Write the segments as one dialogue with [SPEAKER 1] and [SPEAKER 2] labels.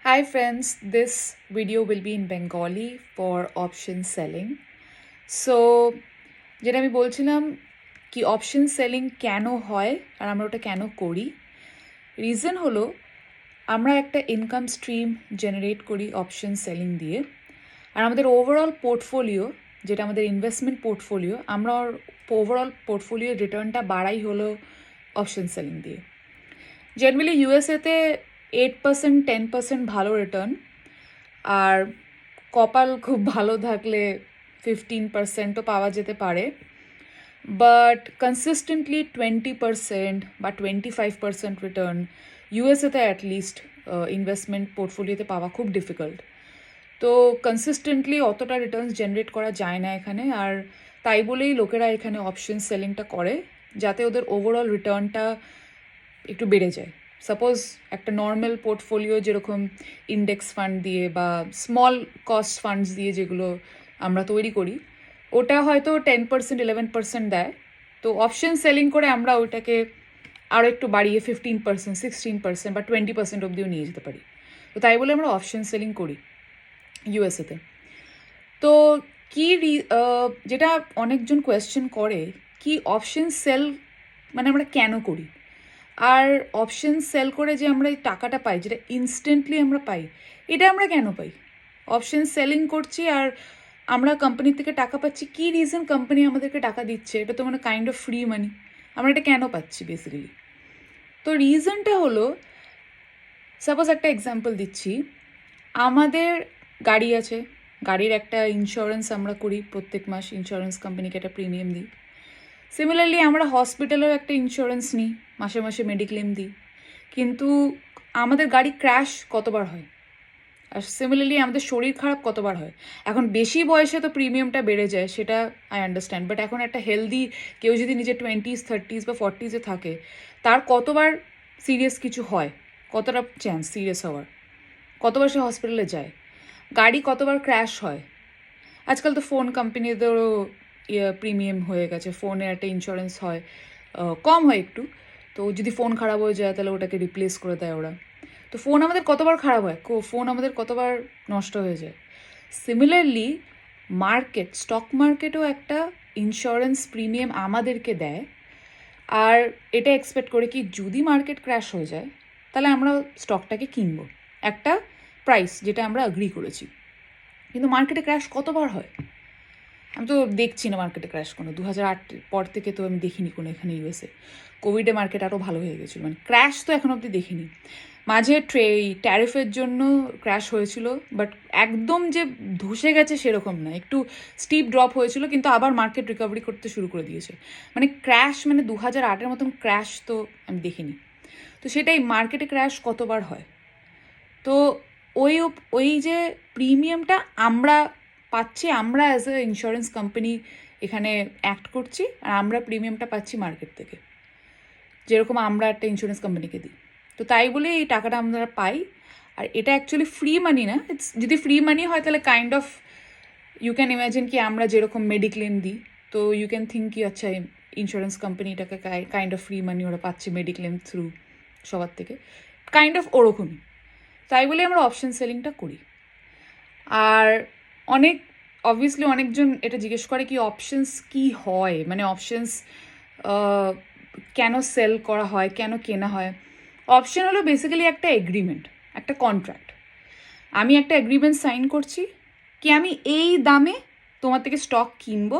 [SPEAKER 1] Hi friends, this video will be in Bengali for option selling. So যেটা আমি বলছিলাম কি অপশন সেলিং কেন হয় আর আমরা ওটা কেন করি, রিজন হলো আমরা একটা ইনকাম স্ট্রিম জেনারেট করি অপশন সেলিং দিয়ে। আর আমাদের ওভারঅল পোর্টফোলিও, যেটা আমাদের ইনভেস্টমেন্ট পোর্টফোলিও, আমরা ওভারঅল পোর্টফোলিও রিটার্নটা বাড়াই হলো অপশন সেলিং দিয়ে। জেনারেলি ইউএসএতে 8% 10% ভালো রিটার্ন, আর কপাল খুব ভালো থাকলে 15%ও পাওয়া যেতে পারে। বাট কনসিস্টেন্টলি 20% বা 25% রিটার্ন ইউএসএতে অ্যাটলিস্ট ইনভেস্টমেন্ট পোর্টফোলিওতে পাওয়া খুব ডিফিকাল্ট। তো কনসিস্টেন্টলি অতটা রিটার্নস জেনারেট করা যায় না এখানে, আর তাই বলেই লোকেরা এখানে অপশন সেলিংটা করে যাতে ওদের ওভারঅল রিটার্নটা একটু বেড়ে যায়। সাপোজ একটা নর্মাল পোর্টফোলিও যেরকম ইন্ডেক্স ফান্ড দিয়ে বা স্মল কস্ট ফান্ডস দিয়ে যেগুলো আমরা তৈরি করি, ওটা হয়তো 10% 11% দেয়। তো অপশন সেলিং করে আমরা ওইটাকে আরও একটু বাড়িয়ে 15% 16% বা 20% অবধিও নিয়ে যেতে পারি। তো তাই বলে আমরা অপশন সেলিং করি ইউএসএতে। তো যেটা অনেকজন কোয়েশ্চেন করে কি অপশন সেল মানে আমরা কেন করি, আর অপশন সেল করে যে আমরা এই টাকাটা পাই, যেটা ইনস্ট্যান্টলি আমরা পাই, এটা আমরা কেন পাই? অপশন সেলিং করছি আর আমরা কোম্পানি থেকে টাকা পাচ্ছি, কি রিজন কোম্পানি আমাদেরকে টাকা দিচ্ছে? এটা তো মানে কাইন্ড অফ ফ্রি মানি। আমরা এটা কেন পাচ্ছি বেসিক্যালি? তো রিজনটা হলো, সাপোজ একটা এক্সাম্পল দিচ্ছি, আমাদের গাড়ি আছে, গাড়ির একটা ইন্স্যুরেন্স আমরা করি প্রত্যেক মাস, ইন্স্যুরেন্স কোম্পানিকে একটা প্রিমিয়াম দিই। সিমিলারলি আমরা হসপিটালেও একটা ইন্স্যুরেন্স নিই, মাসে মাসে মেডিক্লেম দিই। কিন্তু আমাদের গাড়ি ক্র্যাশ কতবার হয়, আর সিমিলারলি আমাদের শরীর খারাপ কতবার হয়। এখন বেশি বয়সে তো প্রিমিয়ামটা বেড়ে যায়, সেটা আই আন্ডারস্ট্যান্ড, বাট এখন একটা হেলদি কেউ যদি নিজের 20s 30s বা 40s থাকে, তার কতবার সিরিয়াস কিছু হয়, কতটা চান্স সিরিয়াস হওয়ার, কতবার সে হসপিটালে যায়, গাড়ি কতবার ক্র্যাশ হয়। আজকাল তো ফোন কোম্পানিদেরও প্রিমিয়াম হয়ে গেছে, ফোনের একটা ইন্স্যুরেন্স হয়, কম হয় একটু। তো যদি ফোন খারাপ হয়ে যায় তাহলে ওটাকে রিপ্লেস করে দেয় ওরা। তো ফোন আমাদের কতবার খারাপ হয়, ফোন আমাদের কতবার নষ্ট হয়ে যায়। সিমিলারলি মার্কেট, স্টক মার্কেটও একটা ইন্স্যুরেন্স প্রিমিয়াম আমাদেরকে দেয়, আর এটা এক্সপেক্ট করে কি যদি মার্কেট ক্র্যাশ হয়ে যায় তাহলে আমরা স্টকটাকে কিনবো একটা প্রাইস যেটা আমরা অ্যাগ্রি করেছি। কিন্তু মার্কেটে ক্র্যাশ কতবার হয়? আমি তো দেখছি না মার্কেটে ক্র্যাশ কোনো, 2008 পর থেকে তো আমি দেখিনি কোনো এখানে ইউএসএ। কোভিডে মার্কেট আরও ভালো হয়ে গেছিলো, মানে ক্র্যাশ তো এখন অবধি দেখিনি। মাঝে ট্যারিফের জন্য ক্র্যাশ হয়েছিল, বাট একদম যে ধসে গেছে সেরকম না, একটু স্টিপ ড্রপ হয়েছিল, কিন্তু আবার মার্কেট রিকভারি করতে শুরু করে দিয়েছে। মানে ক্র্যাশ মানে 2008-এর মতন ক্র্যাশ তো আমি দেখিনি। তো সেটাই, মার্কেটে ক্র্যাশ কতবার হয়। তো ওই ওই যে প্রিমিয়ামটা আমরা পাচ্ছি, আমরা অ্যাজ এ ইন্স্যুরেন্স কোম্পানি এখানে অ্যাক্ট করছি, আর আমরা প্রিমিয়ামটা পাচ্ছি মার্কেট থেকে, যেরকম আমরা একটা ইন্স্যুরেন্স কোম্পানিকে দিই। তো তাই বলে এই টাকাটা আমরা পাই। আর এটা অ্যাকচুয়ালি ফ্রি মানি না, যদি ফ্রি মানি হয় তাহলে kind of you can imagine কি আমরা যেরকম মেডিক্লেম দিই, তো ইউ ক্যান থিঙ্ক কি আচ্ছা ইন্স্যুরেন্স কোম্পানিটাকে কাইন্ড অফ ফ্রি মানি ওরা পাচ্ছে মেডিক্লেম থ্রু সবার থেকে, কাইন্ড অফ ওরকমই। তাই বলে আমরা অপশন সেলিংটা করি। আর অবভিয়াসলি অনেকজন এটা জিজ্ঞেস করে কি অপশনস কি হয়, মানে অপশনস কেন সেল করা হয়, কেন কেনা হয়। অপশন হলো বেসিক্যালি একটা এগ্রিমেন্ট, একটা কন্ট্রাক্ট। আমি একটা এগ্রিমেন্ট সাইন করছি কি আমি এই দামে তোমার থেকে স্টক কিনবো,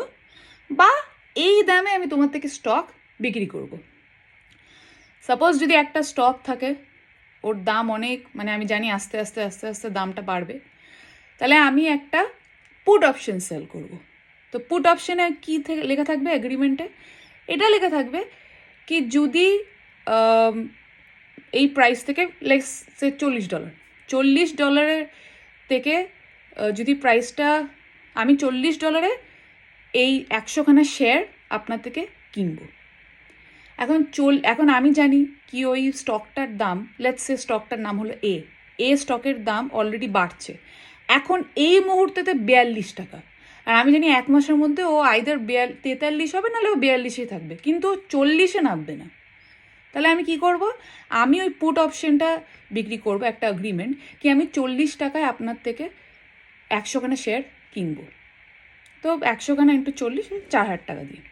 [SPEAKER 1] বা এই দামে আমি তোমার থেকে স্টক বিক্রি করব। সাপোজ যদি একটা স্টক থাকে, ওর দাম অনেক, মানে আমি জানি আস্তে আস্তে আস্তে আস্তে দামটা বাড়বে, তাহলে আমি একটা পুট অপশন সেল করব। তো পুট অপশনে কী লেখা থাকবে এগ্রিমেন্টে? এটা লেখা থাকবে কি যদি এই প্রাইস থেকে লেটস সে $40 থেকে যদি প্রাইসটা আমি $40 এই 100খানা শেয়ার আপনার থেকে কিনবো। এখন আমি জানি কি ওই স্টকটার দাম, লেটস সে স্টকটার নাম হলো স্টকের দাম অলরেডি বাড়ছে, এখন এই মুহূর্তেতে $42। আর আমি জানি 1 মাসের মধ্যে ও আইদার 43 হবে, নাহলে ও 42-এই থাকবে, কিন্তু 40-এ নামবে না। তাহলে আমি কি করব, আমি ওই পুট অপশনটা বিক্রি করব, একটা এগ্রিমেন্ট কি আমি 40 টাকায় আপনার থেকে 100 খানা শেয়ার কিনবো। তো 100 খানা ইন্টু 40, 4,000 টাকা দিয়ে।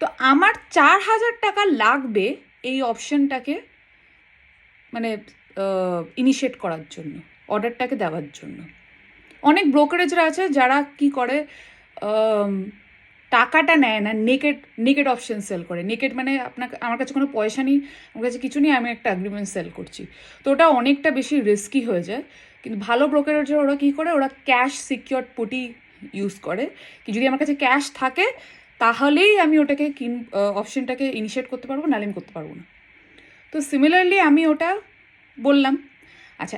[SPEAKER 1] তো আমার 4,000 টাকা লাগবে এই অপশনটাকে মানে ইনিশিয়েট করার জন্য, অর্ডারটাকে দেওয়ার জন্য। অনেক ব্রোকারেজরা আছে যারা কি করে, টাকাটা নেয় না, নেকেড অপশন সেল করে। নেকেড মানে আমার কাছে কোনো পয়সা নেই, আমার কাছে কিছু নেই, আমি একটা অ্যাগ্রিমেন্ট সেল করছি। তো ওটা অনেকটা বেশি রিস্কি হয়ে যায়। কিন্তু ভালো ব্রোকারেজরা ওরা কী করে, ওরা ক্যাশ সিকিওর পুটি ইউজ করে, কি যদি আমার কাছে ক্যাশ থাকে তাহলেই আমি ওটাকে অপশনটাকে ইনিশিয়েট করতে পারবো, নাহলে আমি করতে পারবো না। তো সিমিলারলি আমি ওটা বললাম। আচ্ছা,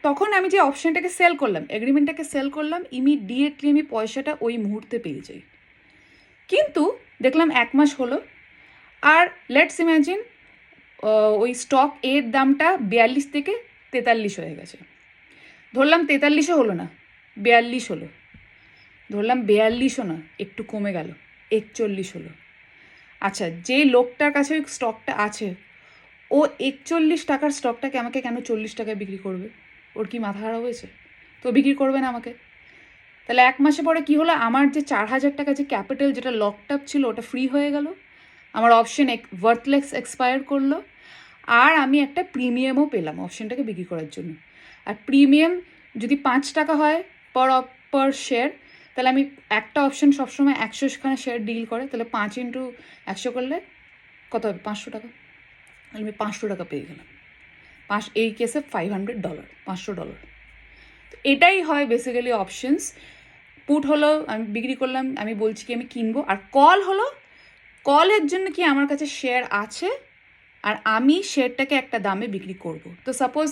[SPEAKER 1] তখন আমি যে অপশনটাকে সেল করলাম, এগ্রিমেন্টটাকে সেল করলাম, ইমিডিয়েটলি আমি পয়সাটা ওই মুহূর্তে পেয়ে যাই। কিন্তু দেখলাম 1 মাস হলো, আর লেটস ইম্যাজিন ওই স্টক এর দামটা 42 থেকে 43 হয়ে গেছে। ধরলাম 43ও হলো না, 42 হলো। ধরলাম 42ও না, একটু কমে গেল, 41 হলো। আচ্ছা, যে লোকটার কাছে ওই স্টকটা আছে, ও 41 টাকার স্টকটাকে আমাকে কেন 40 টাকায় বিক্রি করবে? ওর কি মাথা খারাপ হয়েছে? তো বিক্রি করবে না আমাকে। তাহলে 1 মাসে পরে কি হলো, আমার যে 4,000 টাকা যে ক্যাপিটাল যেটা লকড আপ ছিল ওটা ফ্রি হয়ে গেল, আমার অপশন ওয়ার্থলেস এক্সপায়ার করলো, আর আমি একটা প্রিমিয়ামও পেলাম অপশনটাকে বিক্রি করার জন্য। আর প্রিমিয়াম যদি 5 টাকা হয় পার শেয়ার, তাহলে আমি একটা অপশন সবসময় 100খানা শেয়ার ডিল করে, তাহলে 5 ইন্টু 100 করলে কত হবে, 500 টাকা। আমি 500 টাকা পেয়ে গেলাম। এই কেসে $500, $500। তো এটাই হয় বেসিক্যালি অপশনস। পুট হলো আমি বিক্রি করলাম, আমি বলছি কি আমি কিনবো। আর কল হলো, কলের জন্য কি আমার কাছে শেয়ার আছে আর আমি শেয়ারটাকে একটা দামে বিক্রি করব। তো সাপোজ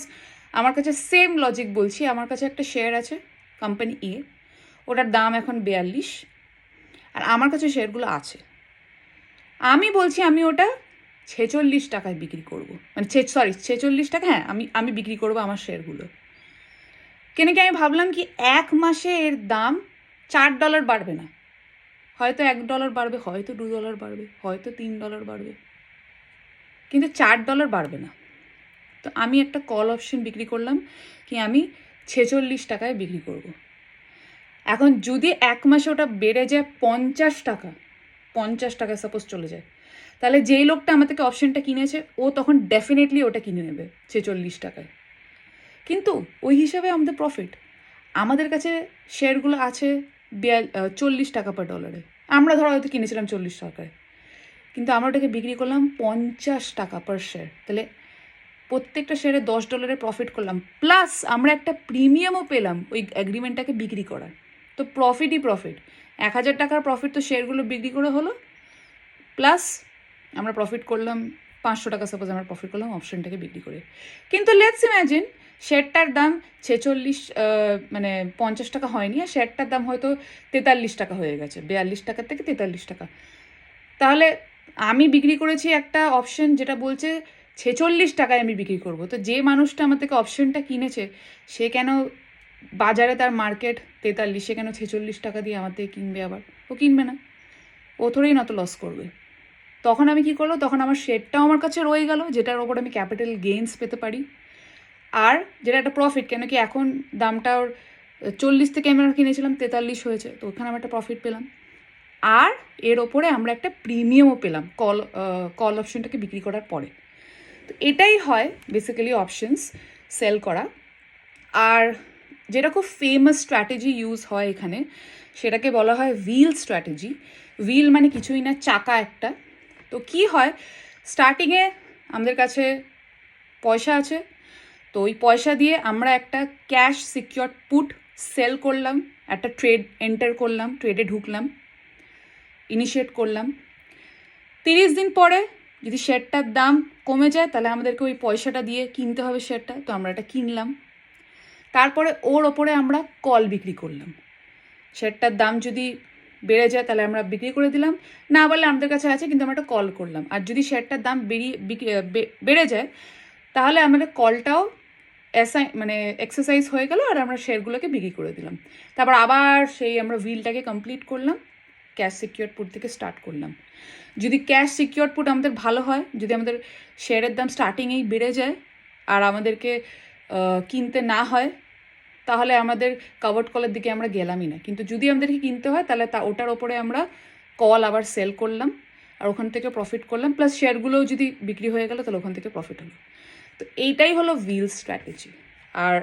[SPEAKER 1] আমার কাছে সেম লজিক বলছি, আমার কাছে একটা শেয়ার আছে কোম্পানি এ, ওটার দাম এখন 42, আর আমার কাছে শেয়ারগুলো আছে। আমি বলছি আমি ওটা 46 টাকায় বিক্রি করব, মানে 46 টাকা, হ্যাঁ আমি বিক্রি করব আমার শেয়ারগুলো। কেন কি আমি ভাবলাম কি 1 মাসে এর দাম $4 বাড়বে না, হয়তো $1 বাড়বে, হয়তো $2 বাড়বে, হয়তো $3 বাড়বে, কিন্তু $4 বাড়বে না। তো আমি একটা কল অপশন বিক্রি করলাম কি আমি 46 টাকায় বিক্রি করব। এখন যদি 1 মাসে ওটা বেড়ে যায় 50 টাকা, 50 টাকায় সাপোজ চলে যায়, তাহলে যেই লোকটা আমার থেকে অপশনটা কিনেছে ও তখন ডেফিনেটলি ওটা কিনে নেবে 46 টাকায়। কিন্তু ওই হিসাবে আমাদের প্রফিট, আমাদের কাছে শেয়ারগুলো আছে 40 টাকা পার ডলারে, আমরা ধরো হয়তো কিনেছিলাম 40 টাকায়, কিন্তু আমরা ওটাকে বিক্রি করলাম 50 টাকা পার শেয়ার। তাহলে প্রত্যেকটা শেয়ারে $10 প্রফিট করলাম, প্লাস আমরা একটা প্রিমিয়ামও পেলাম ওই অ্যাগ্রিমেন্টটাকে বিক্রি করার। তো প্রফিটই প্রফিট, 1,000 টাকার প্রফিট তো শেয়ারগুলো বিক্রি করে হলো, প্লাস আমরা প্রফিট করলাম 500 টাকা, সাপোজ আমরা প্রফিট করলাম অপশনটাকে বিক্রি করে। কিন্তু লেটস ইম্যাজিন শেয়ারটার দাম 50 টাকা হয়নি, আর শেয়ারটার দাম হয়তো 43 টাকা হয়ে গেছে, 42 টাকার থেকে 43 টাকা। তাহলে আমি বিক্রি করেছি একটা অপশন যেটা বলছে 46 টাকায় আমি বিক্রি করব। তো যে মানুষটা আমার থেকে অপশনটা কিনেছে সে কেন বাজারে তার মার্কেট 43, সে কেন 46 টাকা দিয়ে আমার থেকে কিনবে? আবার ও কিনবে না, ও থোড়েই না তো লস করবে। তখন আমি কি করলো, তখন আমার শেয়ারটাও আমার কাছে রয়ে গেল, যেটার ওপর আমি ক্যাপিটাল গেইনস পেতে পারি, আর যেটা একটা প্রফিট, কেন কি এখন দামটা ওর 40 থেকে আমরা কিনেছিলাম 43 হয়েছে, তো ওখানে আমরা একটা প্রফিট পেলাম, আর এর ওপরে আমরা একটা প্রিমিয়ামও পেলাম কল অপশনটাকে বিক্রি করার পরে। তো এটাই হয় বেসিক্যালি অপশনস সেল করা। আর যেটা খুব ফেমাস স্ট্র্যাটেজি ইউজ হয় এখানে, সেটাকে বলা হয় হুইল স্ট্র্যাটেজি। হুইল মানে কিছুই না, চাকা একটা। তো কি হয়, স্টার্টিংয়ে আমাদের কাছে পয়সা আছে, তো ওই পয়সা দিয়ে আমরা একটা ক্যাশ সিকিওর পুট সেল করলাম, একটা ট্রেড এন্টার করলাম, ট্রেডে ঢুকলাম, ইনিশিয়েট করলাম। 30 দিন পরে যদি শেয়ারটার দাম কমে যায়, তাহলে আমাদেরকে ওই পয়সাটা দিয়ে কিনতে হবে শেয়ারটা, তো আমরা এটা কিনলাম। তারপরে ওর ওপরে আমরা কল বিক্রি করলাম, শেয়ারটার দাম যদি বেড়ে যায় তাহলে আমরা বিক্রি করে দিলাম, না বললে আমাদের কাছে আছে কিন্তু আমরা একটা কল করলাম। আর যদি শেয়ারটার দাম বেড়ে যায় তাহলে আমাদের কলটাও এক্সারসাইজ হয়ে গেল, আর আমরা শেয়ারগুলোকে বিক্রি করে দিলাম। তারপর আবার সেই আমরা হুইলটাকে কমপ্লিট করলাম, ক্যাশ সিকিউর পুট থেকে স্টার্ট করলাম। যদি ক্যাশ সিকিউরড পুট আমাদের ভালো হয়, যদি আমাদের শেয়ারের দাম স্টার্টিংয়েই বেড়ে যায় আর আমাদেরকে কিনতে না হয়, তাহলে আমাদের কাভার্ড কলের দিকে আমরা গেলামই না। কিন্তু যদি আমাদেরকে কিনতে হয় তাহলে ওটার ওপরে আমরা কল আবার সেল করলাম আর ওখান থেকে প্রফিট করলাম, প্লাস শেয়ারগুলোও যদি বিক্রি হয়ে গেল তাহলে ওখান থেকে প্রফিট হলো। তো এইটাই হলো হুইল স্ট্র্যাটেজি। আর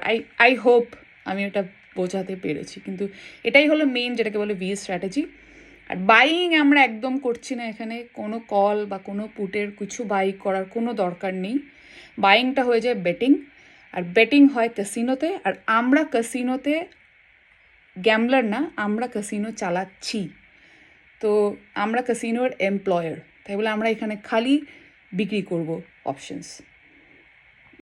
[SPEAKER 1] আই হোপ আমি ওটা বোঝাতে পেরেছি, কিন্তু এটাই হলো মেন যেটাকে বলে হুইল স্ট্র্যাটেজি। আর বাইং আমরা একদম করছি না এখানে, কোনো কল বা কোনো পুটের কিছু বাই করার কোনো দরকার নেই। বাইংটা হয়ে যায় বেটিং, আর বেটিং হয় ক্যাসিনোতে, আর আমরা ক্যাসিনোতে গ্যামলার না, আমরা ক্যাসিনো চালাচ্ছি। তো আমরা ক্যাসিনোর এমপ্লয়ার, তাই বলে আমরা এখানে খালি বিক্রি করব অপশনস।